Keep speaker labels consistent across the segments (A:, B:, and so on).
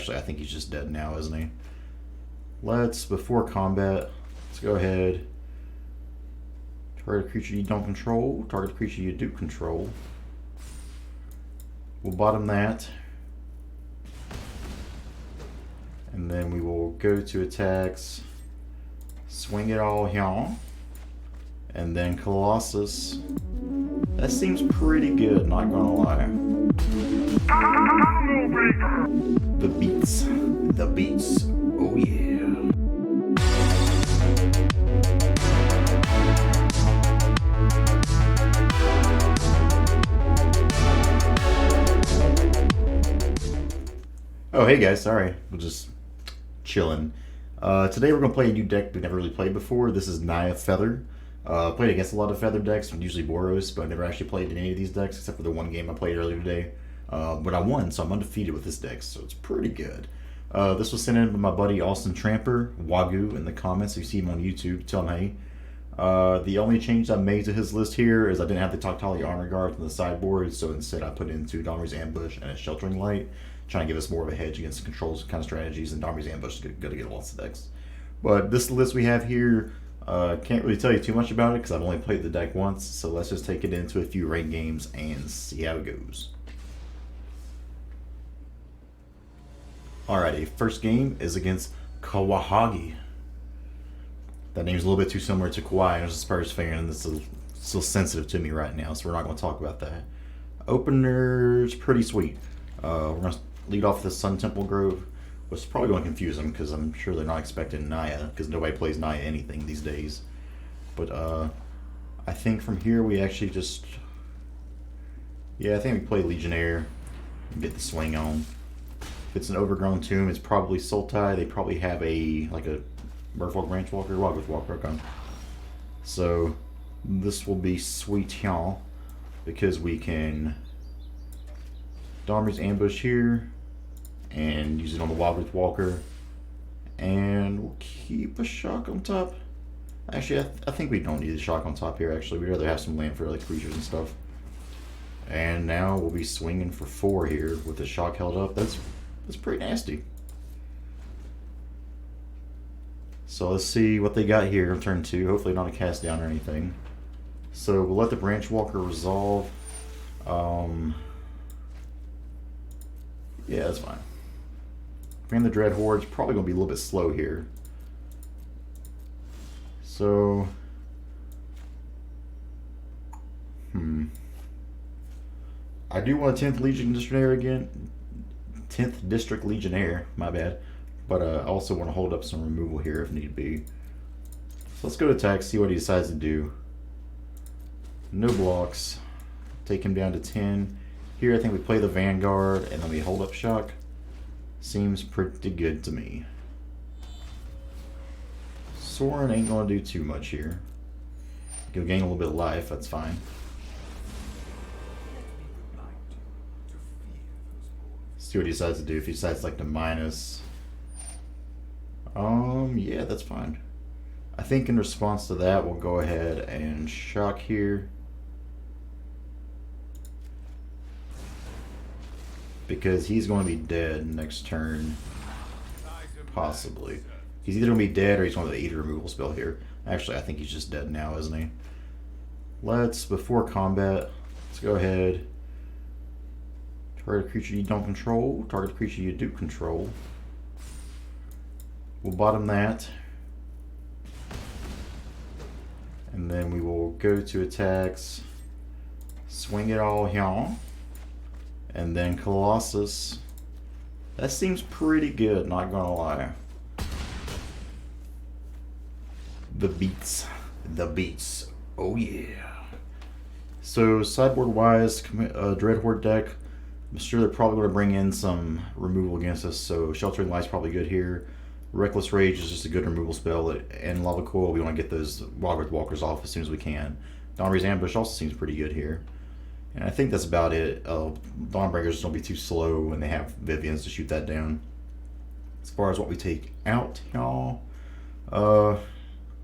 A: Actually, I think he's just dead now, isn't he? Let's, before combat, let's go ahead. Target creature you don't control, target creature you do control. We'll bottom that. And then we will go to attacks, swing it all here. And then Colossus. That seems pretty good, not gonna lie. The beats. The beats. Oh yeah. Oh hey guys, sorry. We're just chilling. Today we're going to play a new deck we've never really played before. This is Naya Feather. Played against a lot of Feather decks, usually Boros, but I never actually played in any of these decks except for the one game I played earlier today. But I won, so I'm undefeated with this deck, so it's pretty good. This was sent in by my buddy Auston Tramper, Wagyu, in the comments. If you see him on YouTube, tell him hey. The only change I made to his list here is I didn't have the Toctali Honor Guard in the sideboard, so instead I put in 2 Domri's Ambush and a Sheltering Light, trying to give us more of a hedge against the controls kind of strategies, and Domri's Ambush is good to get lots of decks. But this list we have here, can't really tell you too much about it because I've only played the deck once, so let's just take it into a few ranked games and see how it goes. Alrighty, first game is against Kawahagi. That name's a little bit too similar to Kawhi, and I was a Spurs fan, and this is still sensitive to me right now, so we're not going to talk about that. Opener's pretty sweet. We're going to lead off with the Sunpetal Grove, which is probably going to confuse them because I'm sure they're not expecting Naya, because nobody plays Naya anything these days. But I think from here we actually just... Yeah, I think we play Legionnaire and get the swing on. If it's an overgrown tomb, it's probably Sultai. They probably have a Merfolk Branch Walker, Woggoth Walker, okay. So this will be sweet, y'all, because we can Domri's Ambush here and use it on the Woggoth Walker, and we'll keep a shock on top. Actually, I think we don't need a shock on top here. Actually, we'd rather have some land for like creatures and stuff. And now we'll be swinging for 4 here with the shock held up. That's pretty nasty. So let's see what they got here on turn 2. Hopefully not a cast down or anything. So we'll let the Branch Walker resolve. Yeah, that's fine. And the Dreadhorde's probably going to be a little bit slow here. So... I do want a 10th Legionnaire again. 10th District Legionnaire, my bad. But I also want to hold up some removal here if need be. So let's go to attack, see what he decides to do. No blocks. Take him down to 10. Here I think we play the Vanguard and then we hold up shock. Seems pretty good to me. Soren ain't going to do too much here. He'll gain a little bit of life, that's fine. See what he decides to do. If he decides like to minus... yeah, that's fine. I think in response to that, we'll go ahead and shock here. Because he's going to be dead next turn. Possibly. He's either going to be dead or he's going to eat a removal spell here. Actually, I think he's just dead now, isn't he? Let's, before combat, let's go ahead. Target creature you don't control, target creature you do control. We'll bottom that. And then we will go to attacks, swing it all here. And then Colossus. That seems pretty good, not gonna lie. The beats. The beats. Oh yeah. So sideboard wise, Dreadhorde deck, I'm sure they're probably going to bring in some removal against us, so Sheltering Light's probably good here. Reckless Rage is just a good removal spell, and Lava Coil, we want to get those Woggoth Walkers off as soon as we can. Domri's Ambush also seems pretty good here. And I think that's about it. Dawnbreakers don't be too slow when they have Vivians to shoot that down. As far as what we take out, y'all, I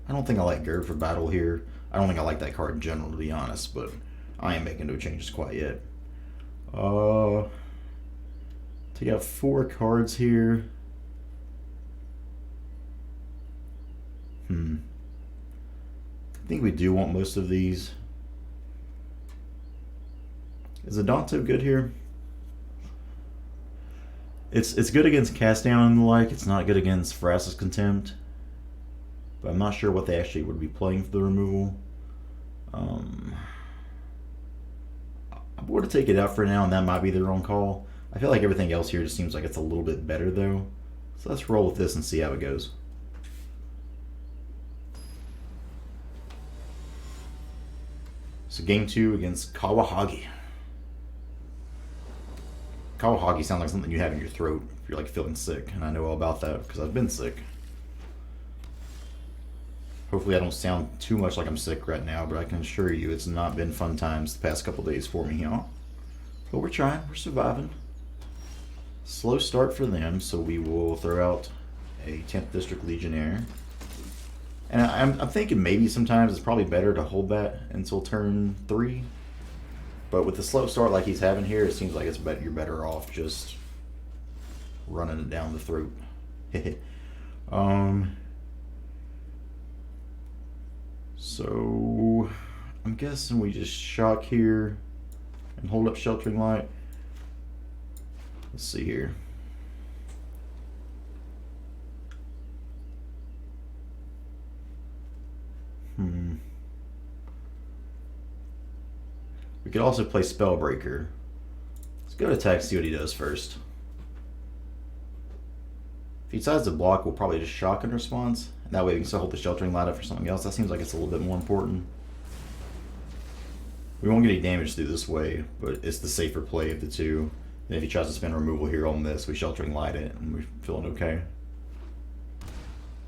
A: don't think I like Gird for battle here. I don't think I like that card in general, to be honest, but I ain't making no changes quite yet. Take out 4 cards here. I think we do want most of these. Is Adanto good here? It's good against Cast Down and the like. It's not good against Vraska's Contempt. But I'm not sure what they actually would be playing for the removal. I'm going to take it out for now, and that might be their own call. I feel like everything else here just seems like it's a little bit better, though. So let's roll with this and see how it goes. So game 2 against Kawahagi. Kawahagi sounds like something you have in your throat if you're like feeling sick, and I know all about that because I've been sick. Hopefully I don't sound too much like I'm sick right now, but I can assure you it's not been fun times the past couple days for me, y'all. But we're trying, we're surviving. Slow start for them, so we will throw out a 10th District Legionnaire. And I'm thinking maybe sometimes it's probably better to hold that until turn 3. But with the slow start like he's having here, it seems like it's better, you're better off just running it down the throat. So I'm guessing we just shock here and hold up Sheltering Light. Let's see here. We could also play Spellbreaker. Let's go to attack, see what he does first. If he decides to block, we'll probably just shock in response. And that way we can still hold the Sheltering Light up for something else. That seems like it's a little bit more important. We won't get any damage through this way, but it's the safer play of the two. And if he tries to spend removal here on this, we Sheltering Light it, and we're feeling okay.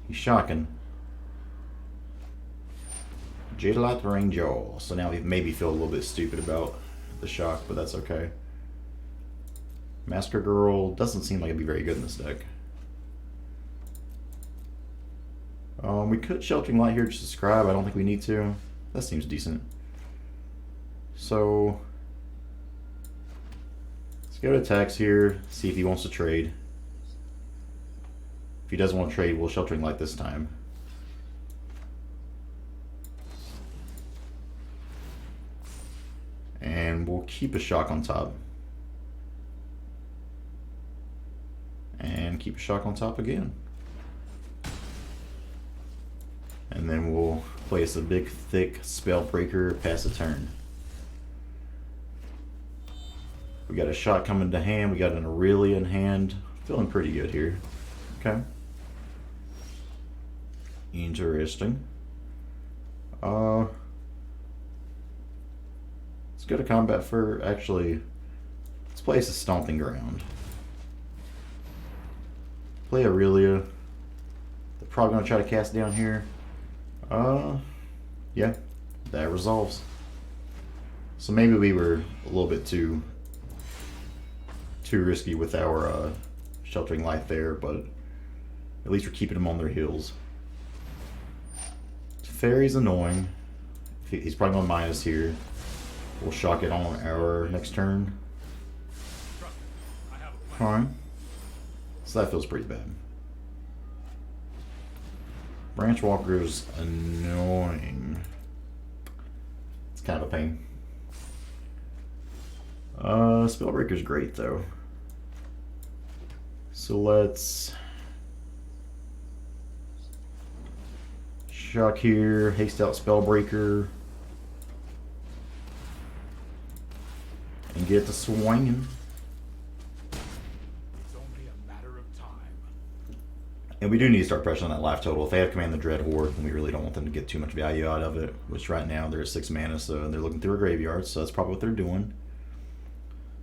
A: He's shocking. Jadelight Ranger. So now we maybe feel a little bit stupid about the shock, but that's okay. Masker Girl doesn't seem like it'd be very good in this deck. We could Sheltering Light here just to scribe. I don't think we need to. That seems decent. So let's go to attacks here, see if he wants to trade. If he doesn't want to trade, we'll Sheltering Light this time. And we'll keep a shock on top. And keep a shock on top again. And then we'll place a big, thick Spellbreaker, pass a turn. We got a shot coming to hand. We got an Aurelia in hand. Feeling pretty good here. Okay. Interesting. Let's go to combat for, actually, let's place a Stomping Ground. Play Aurelia. They're probably going to try to cast down here. Yeah, that resolves. So maybe we were a little bit too risky with our Sheltering Light there, but at least we're keeping them on their heels. Fairy's annoying. He's probably going to minus here. We'll shock it on our next turn. Fine. So that feels pretty bad. Branch Walker's annoying. It's kind of a pain. Spellbreaker's great though. So let's shock here, haste out Spellbreaker, and get to swinging. And we do need to start pressuring on that life total. If they have Command the Dreadhorde, then we really don't want them to get too much value out of it, which right now they're at 6 mana, so they're looking through a graveyard, so that's probably what they're doing.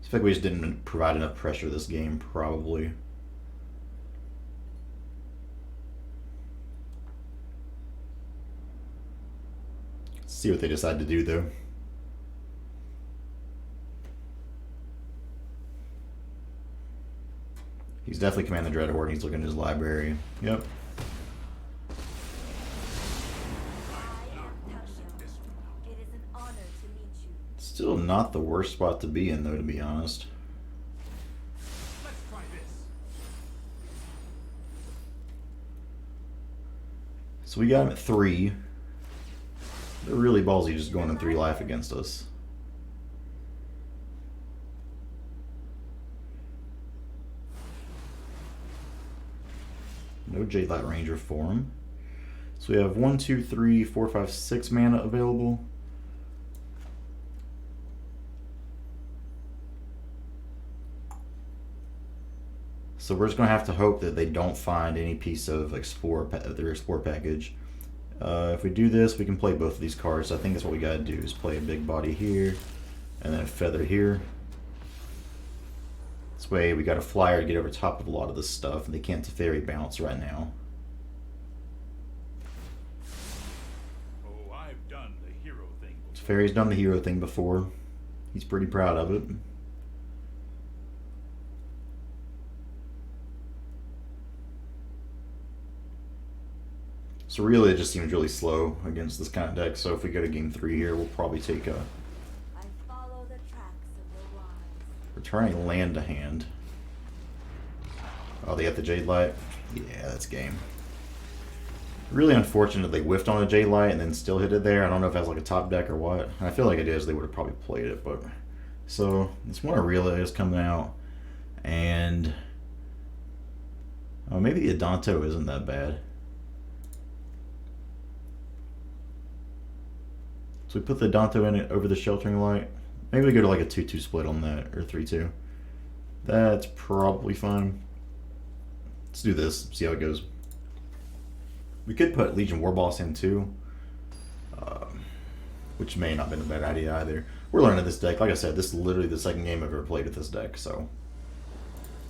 A: So I feel like we just didn't provide enough pressure this game, probably. Let's see what they decide to do, though. He's definitely Command the Dreadhorde. He's looking at his library. Yep. Still not the worst spot to be in, though, to be honest. So we got him at 3. They're really ballsy just going in 3 life against us. No Jadelight Ranger for him. So we have 1, 2, 3, 4, 5, 6 mana available. So we're just going to have to hope that they don't find any piece of their Explore package. If we do this, we can play both of these cards. I think that's what we got to do, is play a big body here, and then a feather here. This way we got a flyer to get over top of a lot of this stuff, and they can't Teferi bounce right now.
B: Oh, I've done the hero thing before.
A: Teferi's done the hero thing before. He's pretty proud of it. So really, it just seems really slow against this kind of deck. So if we go to game 3 here, we'll probably take a returning land to hand. Oh, they got the Jade Light. Yeah, that's game. Really unfortunate they whiffed on a Jade Light and then still hit it there. I don't know if that's like a top deck or what. I feel like it is. They would have probably played it, but so this one Aurelia is coming out, and oh, maybe the Adanto isn't that bad. So we put the Adanto in it over the Sheltering Light. Maybe we go to like a 2-2 split on that, or 3-2. That's probably fine. Let's do this, see how it goes. We could put Legion Warboss in too, which may not have been a bad idea either. We're learning this deck. Like I said, this is literally the second game I've ever played with this deck, so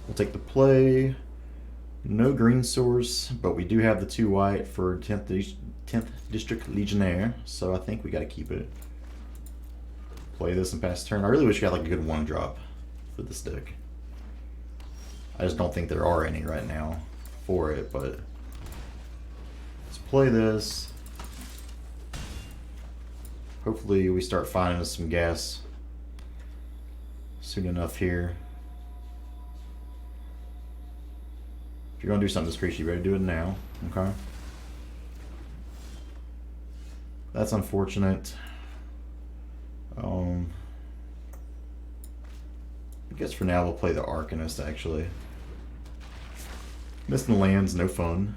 A: we'll take the play. No green source, but we do have the 2 white for 10th District Legionnaire, so I think we got to keep it. Play this and pass turn. I really wish we had like a good 1-drop for this deck. I just don't think there are any right now for it, but let's play this. Hopefully we start finding us some gas soon enough here. If you're going to do something this creature, you better do it now. Okay. That's unfortunate. I guess for now we'll play the Arcanist, actually. Missing the lands, no fun.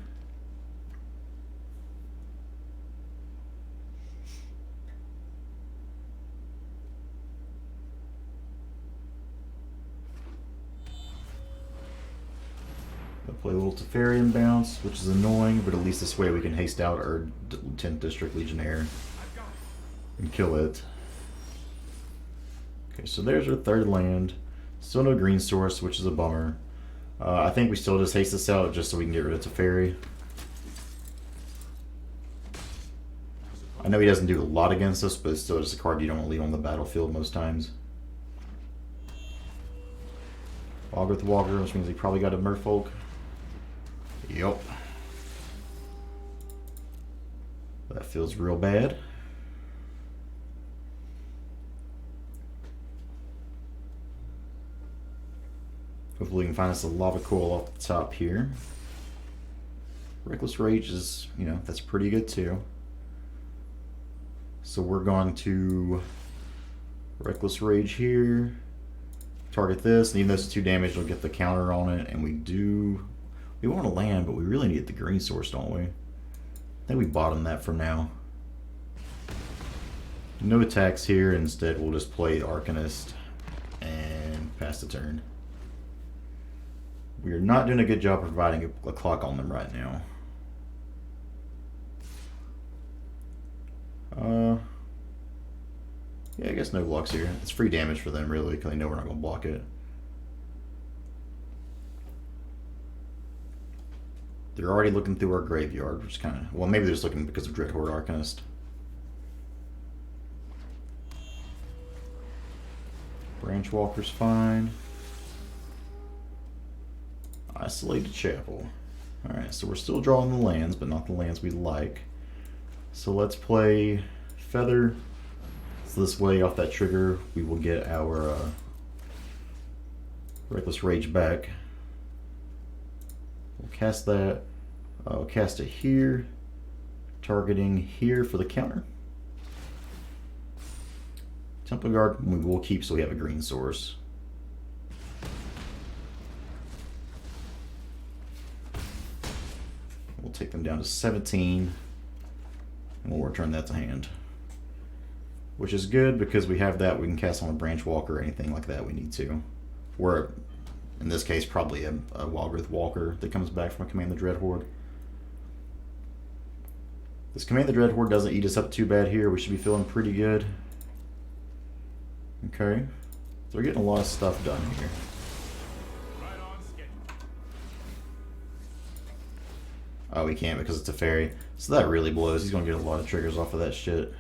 A: I'll play a little Teferi bounce, which is annoying, but at least this way we can haste out our 10th District Legionnaire and kill it. Okay, so there's our 3rd land. Still no green source, which is a bummer. I think we still just haste this out just so we can get rid of Teferi. I know he doesn't do a lot against us, but it's still just a card you don't want to leave on the battlefield most times. Walker with Walker, which means he probably got a Merfolk. Yep. That feels real bad. Hopefully we can find us a Lava Coil off the top here. Reckless Rage is, you know, that's pretty good too. So we're going to Reckless Rage here. Target this, and even though it's 2 damage, we'll get the counter on it. And we want to land, but we really need the green source, don't we? I think we bottom that for now. No attacks here. Instead, we'll just play Arcanist and pass the turn. We are not doing a good job providing a clock on them right now. Yeah, I guess no blocks here. It's free damage for them, really, because they know we're not going to block it. They're already looking through our graveyard, which is kind of... Well, maybe they're just looking because of Dreadhorde Arcanist. Branch Walker's fine. Isolated Chapel. Alright, so we're still drawing the lands, but not the lands we like. So let's play Feather. So this way, off that trigger, we will get our Reckless Rage back. We'll cast that. We'll cast it here. Targeting here for the counter. Temple Guard we will keep so we have a green source. We'll take them down to 17. And we'll return that to hand. Which is good because we have that. We can cast on a Branch Walker or anything like that we need to. Or, in this case, probably a Walgrith Walker that comes back from a Command the Dreadhorde. This Command the Dreadhorde doesn't eat us up too bad here. We should be feeling pretty good. Okay. So we're getting a lot of stuff done here.
B: Right on schedule.
A: Oh, we can't because it's a fairy. So that really blows. He's going to get a lot of triggers off of that shit.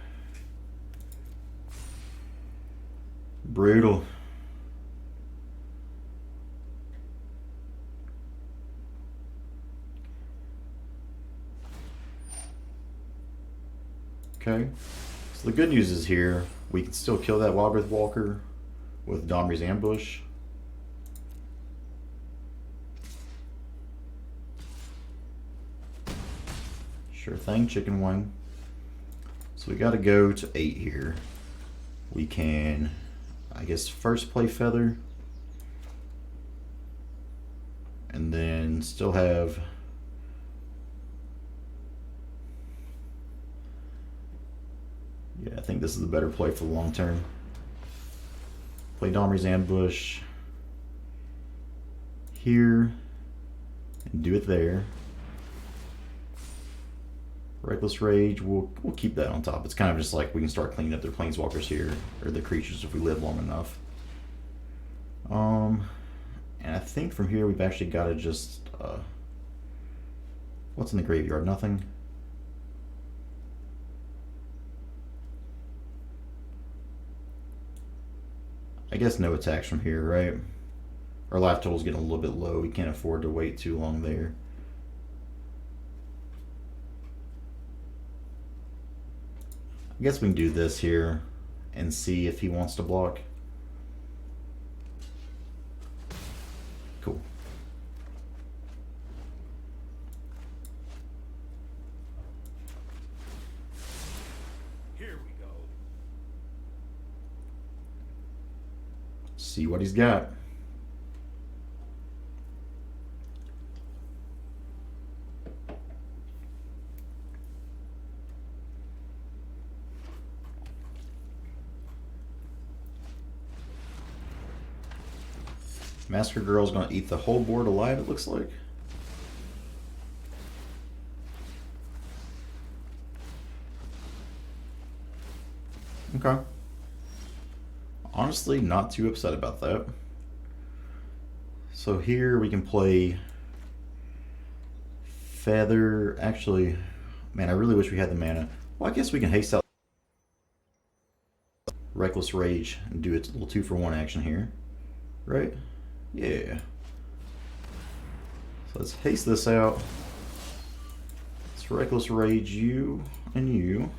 A: Brutal. Okay. So the good news is here, we can still kill that Walgrith Walker with Domri's Ambush. Sure thing, chicken wing. So we got to go to 8 here. We can, I guess, first play Feather. And then still have... Yeah, I think this is the better play for the long term. Play Domri's Ambush here and do it there. Reckless Rage, we'll keep that on top. It's kind of just like we can start cleaning up their planeswalkers here, or the creatures if we live long enough. And I think from here we've actually got to just what's in the graveyard? Nothing. I guess no attacks from here, right? Our life total's getting a little bit low. We can't afford to wait too long there. I guess we can do this here and see if he wants to block. Cool.
B: Here we go.
A: See what he's got. Master Girl's gonna eat the whole board alive, it looks like. Okay. Honestly, not too upset about that. So here we can play Feather. Actually, man, I really wish we had the mana. Well, I guess we can haste out Reckless Rage and do its little 2-for-1 action here. Right? Yeah. So let's haste this out. Let's Reckless Rage you and you.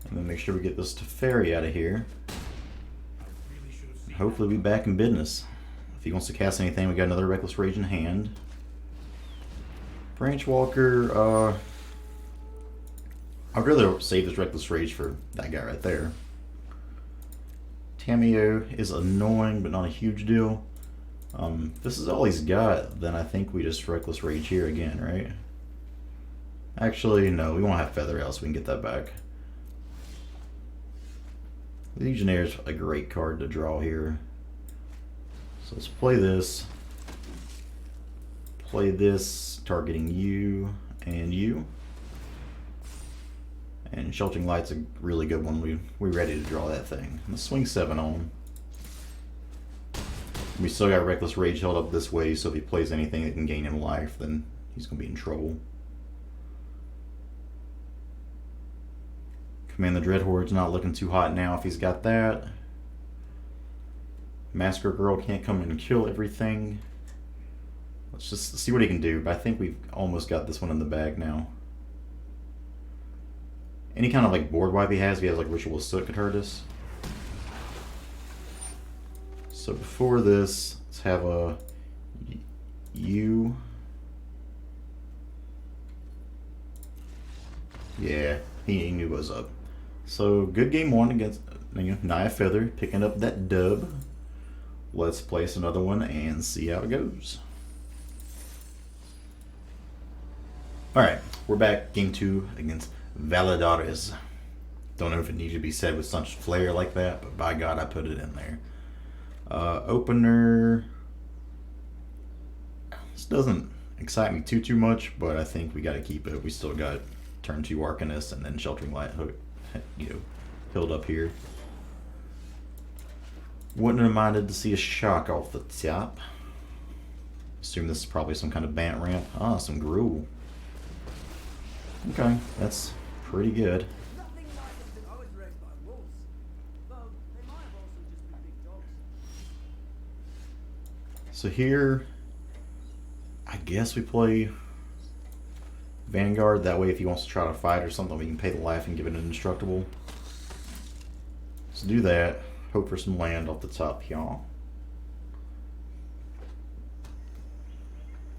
A: And then make sure we get this Teferi out of here. Hopefully we'll be back in business. If he wants to cast anything, we got another Reckless Rage in hand. Branch Walker, I'd rather save this Reckless Rage for that guy right there. Tameo is annoying, but not a huge deal. If this is all he's got, then I think we just Reckless Rage here again, right? Actually, no, we won't have Feather out, so we can get that back. Legionnaire is a great card to draw here. So let's play this. Play this, targeting you and you. And Sheltering Light's a really good one. We're ready to draw that thing. Let's swing 7 on him. We still got Reckless Rage held up this way, so if he plays anything that can gain him life, then he's going to be in trouble. Command the Dreadhorde's not looking too hot now if he's got that. Masker Girl can't come in and kill everything. Let's just see what he can do, but I think we've almost got this one in the bag now. Any kind of like board wipe he has like Ritual Soot could hurt us. So before this, let's have a you Yeah, he knew what was up. So, good game one against Naya Feather, picking up that dub. Let's place another one and see how it goes. Alright, we're back. Game 2 against Validares. Don't know if it needs to be said with such flair like that, but by God, I put it in there. Opener. This doesn't excite me too much, but I think we got to keep it. We still got turn 2 Arcanist and then Sheltering Light, held up here. Wouldn't have minded to see a shock off the top. Assume this is probably some kind of Bant ramp. Ah, some Gruul. Okay, that's pretty good. So here, I guess we play Vanguard. That way if he wants to try to fight or something, we can pay the life and give it an indestructible. Let's do that. Hope for some land off the top, y'all.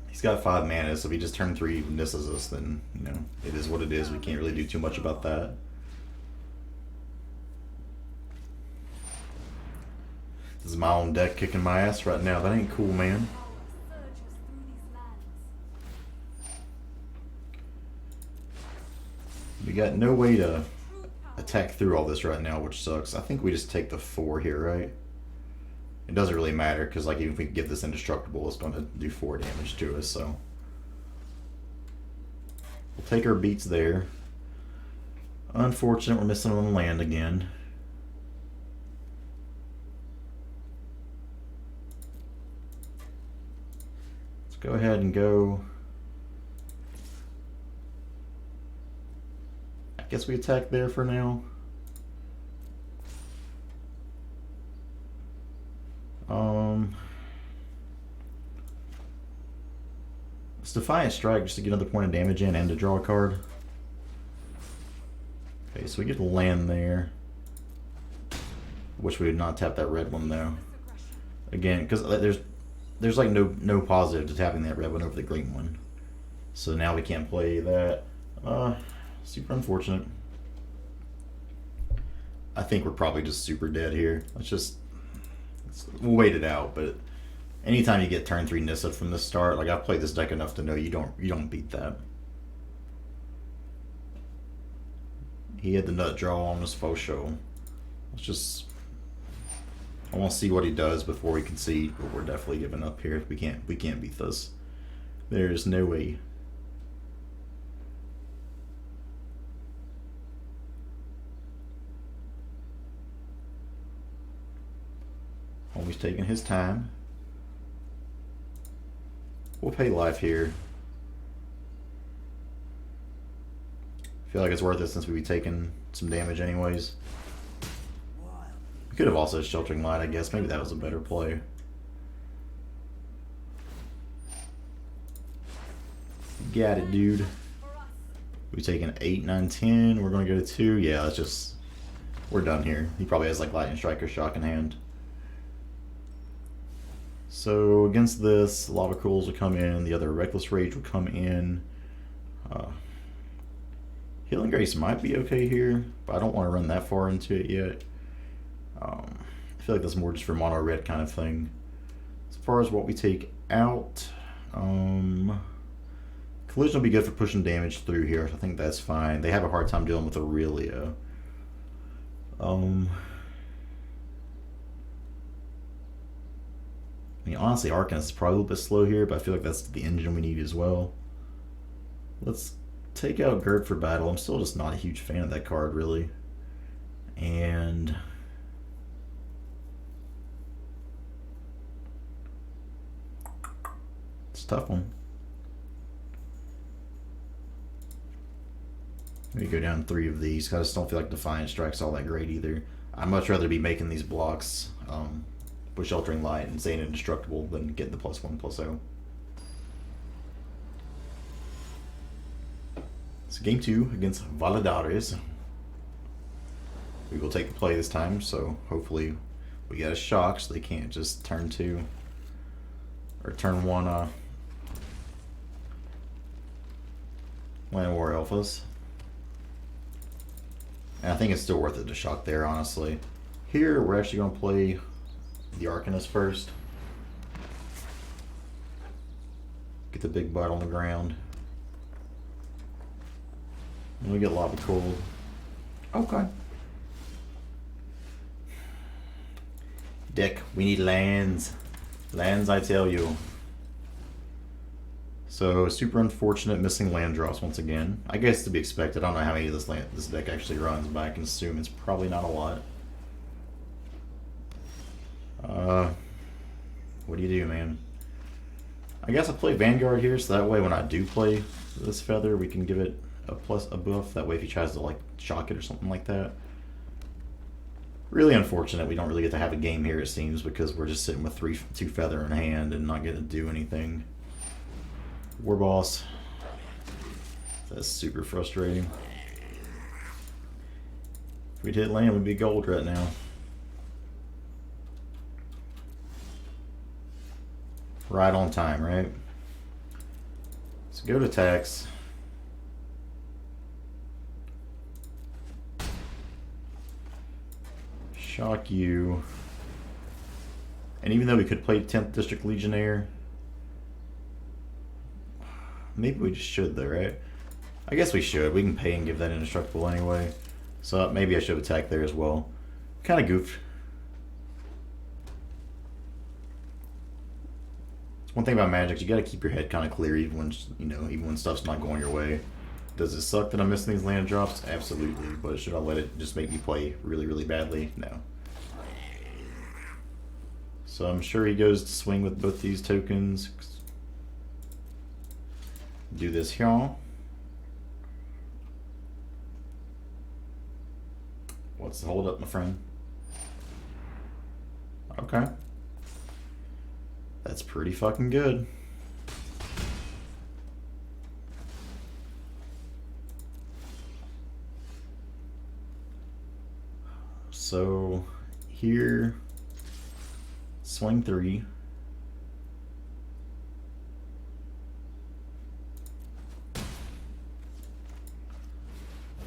A: He's got 5 mana, so if he just turn 3 misses us, then, it is what it is. We can't really do too much about that. This is my own deck kicking my ass right now. That ain't cool, man. We got no way to attack through all this right now, which sucks. I think we just take the 4 here, right? It doesn't really matter, because even if we get this indestructible, it's going to do 4 damage to us, so. We'll take our beats there. Unfortunate, we're missing on land again. Let's go ahead and go. I guess we attack there for now. Let's Defiant Strike just to get another point of damage in and to draw a card. Okay, so we get to land there. Wish we had not tapped that red one though. Again, because there's like no positive to tapping that red one over the green one. So now we can't play that. Super unfortunate. I think we're probably just super dead here. We'll wait it out, but anytime you get turn 3 Nissa from the start, like I've played this deck enough to know you don't beat that. He had the nut draw on his faux show. I want to see what he does before we concede, but we're definitely giving up here. We can't beat this. There's no way. Always taking his time. We'll pay life here. Feel like it's worth it since we'll be taking some damage anyways. We could have also Sheltering Light, I guess. Maybe that was a better play. Got it, dude. We taking 8, 9, 10. We're going to go to 2. Yeah, we're done here. He probably has like Lightning Strike or Shock in hand. So against this, Lava Cools will come in. The other Reckless Rage will come in. Healing Grace might be okay here, but I don't want to run that far into it yet. I feel like that's more just for mono red kind of thing. As far as what we take out, Collision will be good for pushing damage through here. I think that's fine. They have a hard time dealing with Aurelia. I mean, honestly, Arcanist is probably a little bit slow here, but I feel like that's the engine we need as well. Let's take out Gird for battle. I'm still just not a huge fan of that card, really. And it's a tough one. Maybe go down 3 of these. I just don't feel like Defiant Strike's all that great either. I'd much rather be making these blocks with Sheltering Light and staying indestructible than getting the +1/+0. So game 2 against Validares. We will take the play this time, so hopefully we get a shock so they can't just turn 2 or turn 1 Land War Alphas. And I think it's still worth it to shock there, honestly. Here, we're actually going to play the Arcanist first. Get the big butt on the ground. And we get Lava Cold. Okay. Deck, we need lands. Lands, I tell you. So, super unfortunate missing land drops once again. I guess to be expected. I don't know how many of this deck actually runs, but I can assume it's probably not a lot. What do you do, man? I guess I play Vanguard here, so that way when I do play this Feather, we can give it a buff. That way if he tries to like shock it or something like that. Really unfortunate we don't really get to have a game here, it seems, because we're just sitting with 2 Feather in hand and not getting to do anything. War Boss. That's super frustrating. If we'd hit land, we'd be gold right now. Right on time, right? So go to attacks. Shock you. And even though we could play 10th District Legionnaire, maybe we just should though, right? I guess we should. We can pay and give that indestructible anyway. So maybe I should attack there as well. Kind of goofed. One thing about Magic, you got to keep your head kind of clear even when, you know, even when stuff's not going your way. Does it suck that I'm missing these land drops? Absolutely. But should I let it just make me play really, really badly? No. So I'm sure he goes to swing with both these tokens. Do this here. What's the hold up, my friend? Okay. That's pretty fucking good. So here, swing 3.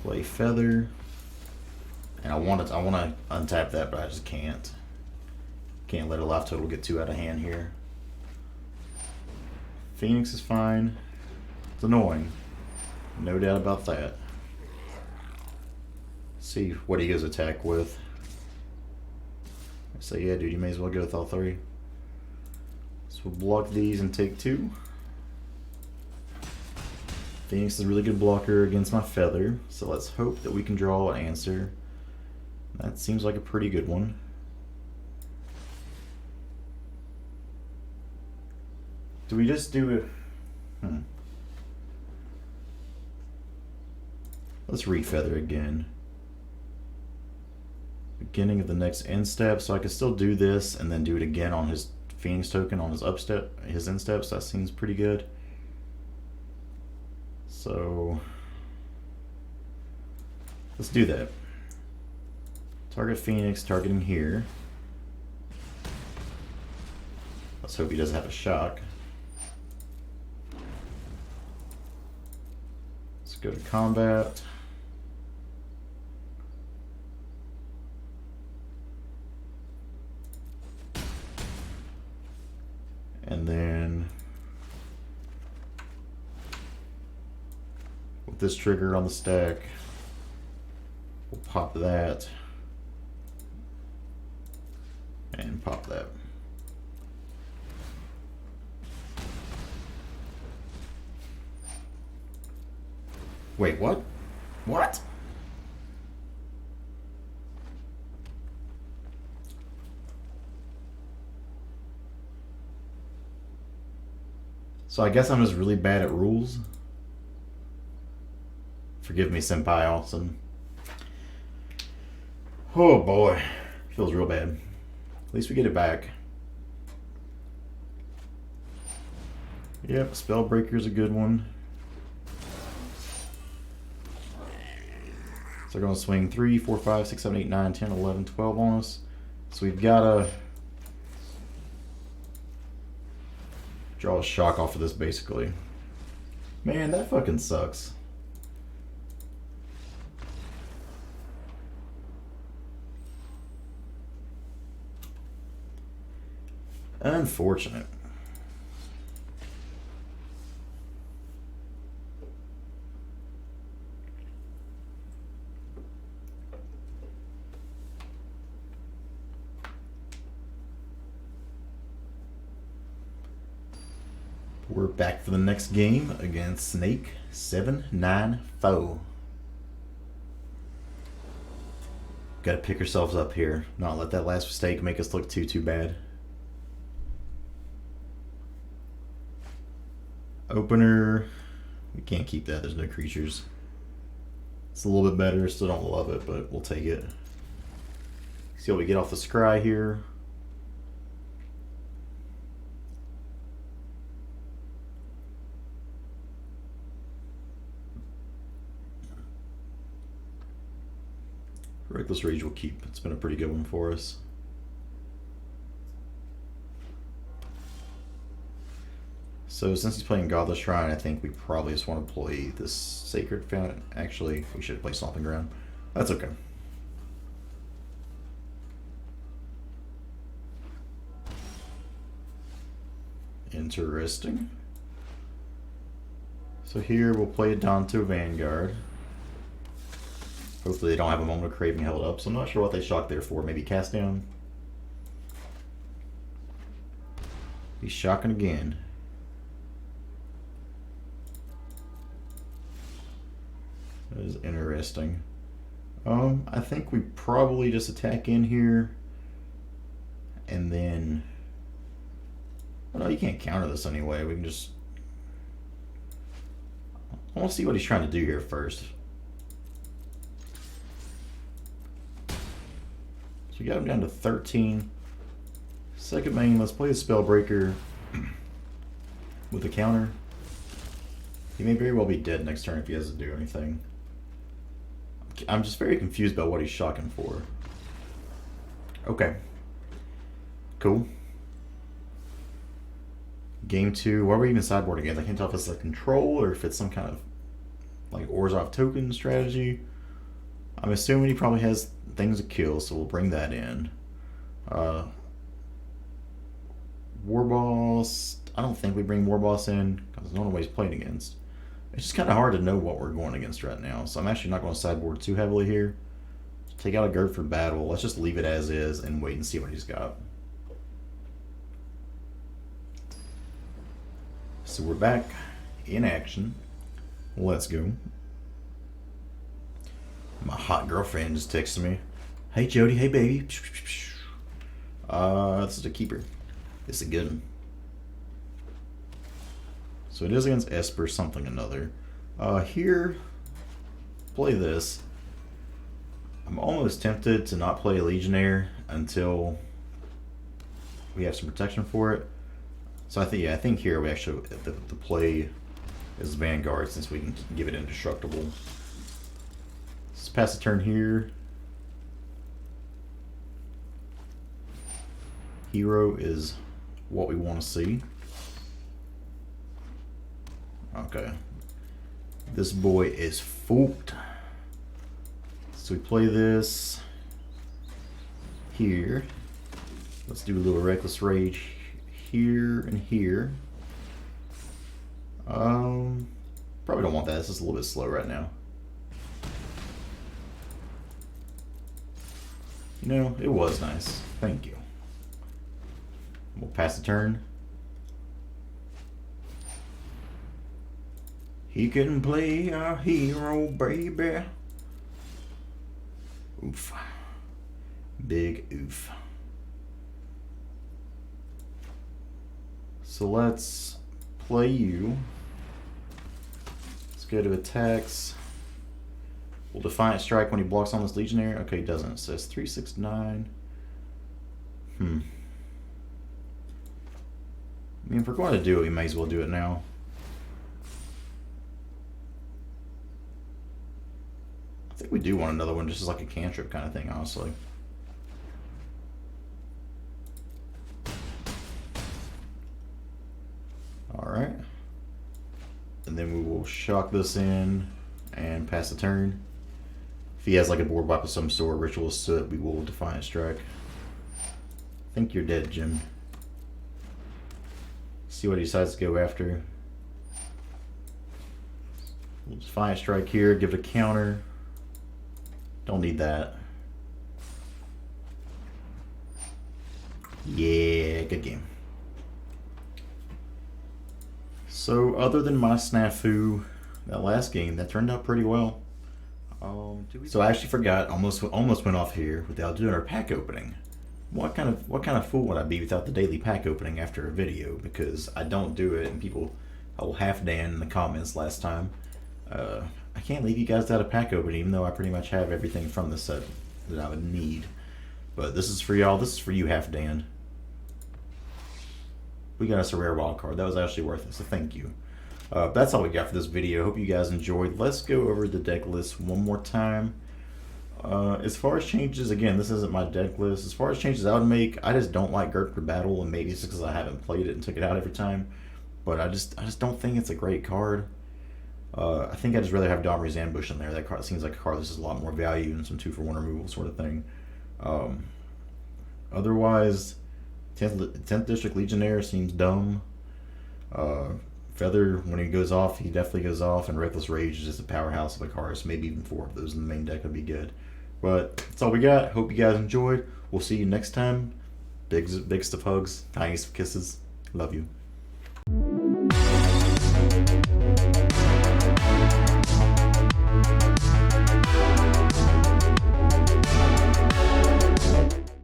A: Play Feather. And I want to untap that, but I just can't. Can't let a life total get too out of hand here. Phoenix is fine. It's annoying. No doubt about that. Let's see what he goes attack with. I say, yeah, dude, you may as well go with all 3. So we'll block these and take 2. Phoenix is a really good blocker against my Feather, so let's hope that we can draw an answer. That seems like a pretty good one. Do we just do it? Let's re-feather again. Beginning of the next end step, so I could still do this and then do it again on his Phoenix token on his end step, so that seems pretty good. So let's do that. Target Phoenix, targeting here. Let's hope he doesn't have a shock. Let's go to combat. And then with this trigger on the stack, we'll pop that and pop that. Wait, what? What? So I guess I'm just really bad at rules. Forgive me, Senpai Auston. Oh boy, feels real bad. At least we get it back. Yep, Spellbreaker's a good one. So they're going to swing 3, 4, 5, 6, 7, 8, 9, 10, 11, 12 on us. So we've got to draw a shock off of this, basically. Man, that fucking sucks. Unfortunate. We're back for the next game against Snake 794. Gotta pick ourselves up here. Not let that last mistake make us look too bad. Opener. We can't keep that. There's no creatures. It's a little bit better. Still don't love it, but we'll take it. See what we get off the scry here. Reckless Rage will keep. It's been a pretty good one for us. So since he's playing Godless Shrine, I think we probably just want to play this Sacred Foundry. Actually, we should play Stomping Ground. That's okay. Interesting. So here we'll play Adanto Vanguard. Hopefully they don't have a Moment of Craving held up, so I'm not sure what they shocked there for. Maybe cast down? He's shocking again. That is interesting. I think we probably just attack in here. And then... Well, no, you can't counter this anyway. We can just... I want to see what he's trying to do here first. So we got him down to 13. Second main, let's play the Spellbreaker with a counter. He may very well be dead next turn if he doesn't do anything. I'm just very confused about what he's shocking for. Okay. Cool. Game 2. What are we even sideboarding against? I can't tell if it's like control or if it's some kind of like Orzhov token strategy. I'm assuming he probably has things to kill, so we'll bring that in. War Boss. I don't think we bring War Boss in because there's no way he's playing against. It's just kind of hard to know what we're going against right now, so I'm actually not going to sideboard too heavily here. Take out a Gird for battle. Let's just leave it as is and wait and see what he's got. So we're back in action. Let's go. My hot girlfriend just texted me. Hey Jody, hey baby. This is a keeper. It's a good one. So it is against Esper something another. Here, play this. I'm almost tempted to not play a Legionnaire until we have some protection for it. So I think here we actually the play is Vanguard since we can give it indestructible. Let's pass the turn here. Hero is what we want to see. Okay. This boy is fucked. So we play this here. Let's do a little Reckless Rage here and here. Probably don't want that. This is a little bit slow right now. You know, it was nice. Thank you. We'll pass the turn. He can play a hero, baby. Oof. Big oof. So let's play you. Let's go to attacks. We'll Defiant Strike when he blocks on this Legionnaire. Okay, he doesn't. It says 369. I mean, if we're going to do it, we may as well do it now. I think we do want another one, just as like a cantrip kind of thing, honestly. Alright. And then we will shock this in and pass the turn. If he has like a board wipe of some sort, Ritual Soot, we will Defiant Strike. I think you're dead, Jim. See what he decides to go after. Defiant Strike here, give it a counter. Don't need that. Yeah, good game. So other than my snafu, that last game, that turned out pretty well. So I actually forgot, almost went off here without doing our pack opening. What kind of fool would I be without the daily pack opening after a video? Because I don't do it, and people, I will half Dan in the comments last time. I can't leave you guys without a pack opening, even though I pretty much have everything from the set that I would need. But this is for y'all. This is for you, half Dan. We got us a rare wild card. That was actually worth it, so thank you. That's all we got for this video. Hope you guys enjoyed. Let's go over the deck list one more time. As far as changes, again, this isn't my deck list. As far as changes I would make, I just don't like Gird for battle, and maybe it's because I haven't played it and took it out every time. But I just don't think it's a great card. I think I'd just rather have Domri's Ambush in there. That card seems like a card that has a lot more value and some 2-for-1 removal sort of thing. Otherwise, 10th District Legionnaire seems dumb. Feather, when he goes off, he definitely goes off, and Reckless Rage is just a powerhouse of a card, so maybe even 4 of those in the main deck would be good. But that's all we got. Hope you guys enjoyed. We'll see you next time. Biggest of hugs, tiniest of kisses. Love you.